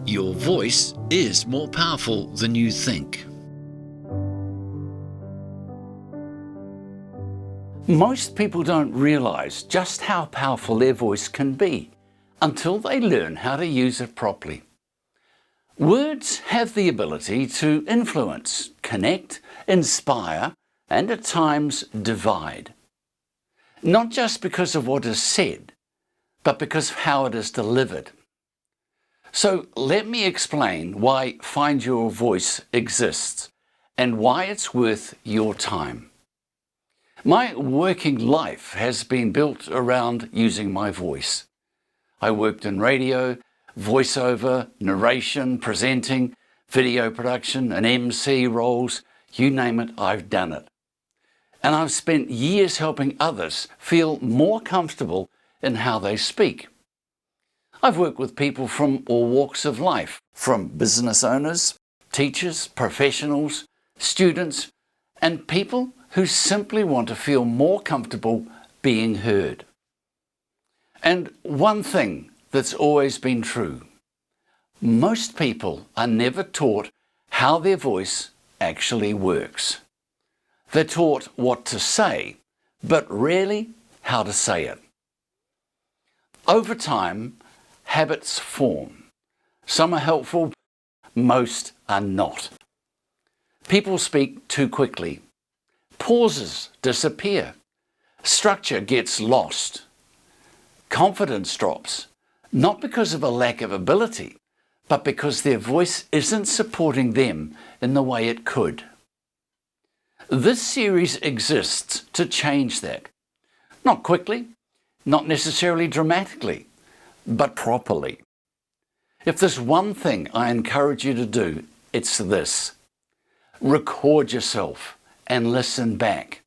Your voice is more powerful than you think. Most people don't realize just how powerful their voice can be until they learn how to use it properly. Words have the ability to influence, connect, inspire, and at times divide. Not just because of what is said, but because of how it is delivered. So let me explain why Find Your Voice exists and why it's worth your time. My working life has been built around using my voice. I worked in radio, voiceover, narration, presenting, video production, and MC roles. You name it, I've done it. And I've spent years helping others feel more comfortable in how they speak. I've worked with people from all walks of life, from business owners, teachers, professionals, students, and people who simply want to feel more comfortable being heard. And one thing that's always been true: most people are never taught how their voice actually works. They're taught what to say, but rarely how to say it. Over time, habits form. Some are helpful, most are not. People speak too quickly. Pauses disappear. Structure gets lost. Confidence drops, not because of a lack of ability, but because their voice isn't supporting them in the way it could. This series exists to change that. Not quickly, not necessarily dramatically, but properly. If there's one thing I encourage you to do, it's this: record yourself and listen back,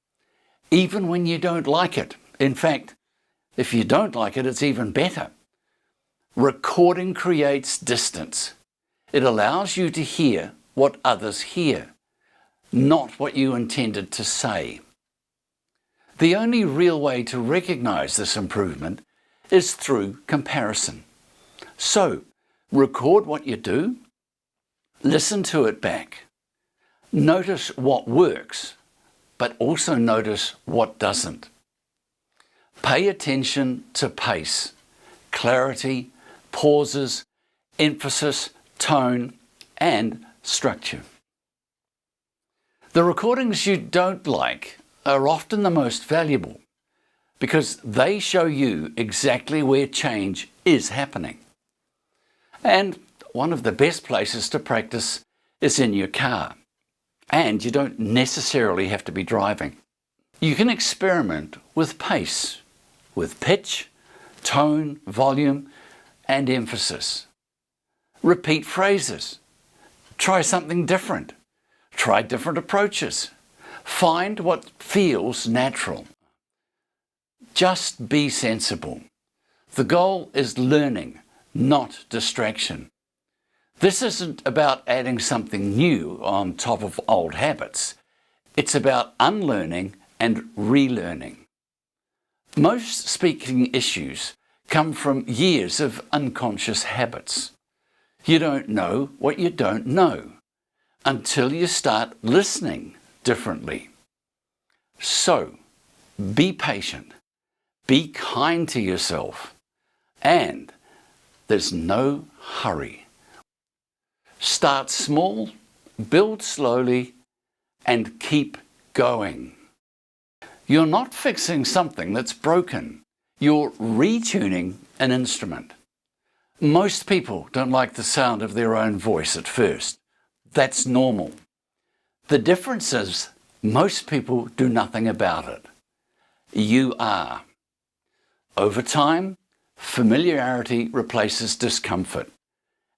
even when you don't like it. In fact, if you don't like it, it's even better. Recording creates distance. It allows you to hear what others hear, not what you intended to say. The only real way to recognize this improvement is through comparison. So, record what you do, listen to it back. Notice what works, but also notice what doesn't. Pay attention to pace, clarity, pauses, emphasis, tone, and structure. The recordings you don't like are often the most valuable because they show you exactly where change is happening. And one of the best places to practice is in your car. And you don't necessarily have to be driving. You can experiment with pace, with pitch, tone, volume, and emphasis. Repeat phrases. Try something different. Try different approaches. Find what feels natural. Just be sensible. The goal is learning, not distraction. This isn't about adding something new on top of old habits. It's about unlearning and relearning. Most speaking issues come from years of unconscious habits. You don't know what you don't know until you start listening differently. So, be patient, be kind to yourself, and there's no hurry. Start small, build slowly, and keep going. You're not fixing something that's broken. You're retuning an instrument. Most people don't like the sound of their own voice at first. That's normal. The difference is most people do nothing about it. You are. Over time, familiarity replaces discomfort,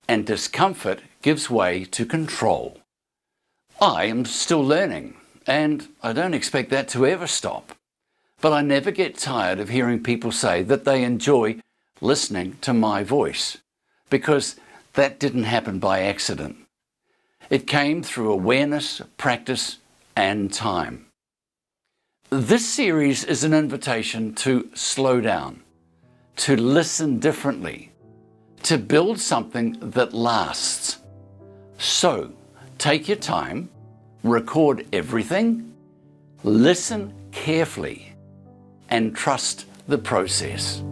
and discomfort gives way to control. I am still learning, and I don't expect that to ever stop. But I never get tired of hearing people say that they enjoy listening to my voice, because that didn't happen by accident. It came through awareness, practice, and time. This series is an invitation to slow down, to listen differently, to build something that lasts. So, take your time, record everything, listen carefully, and trust the process.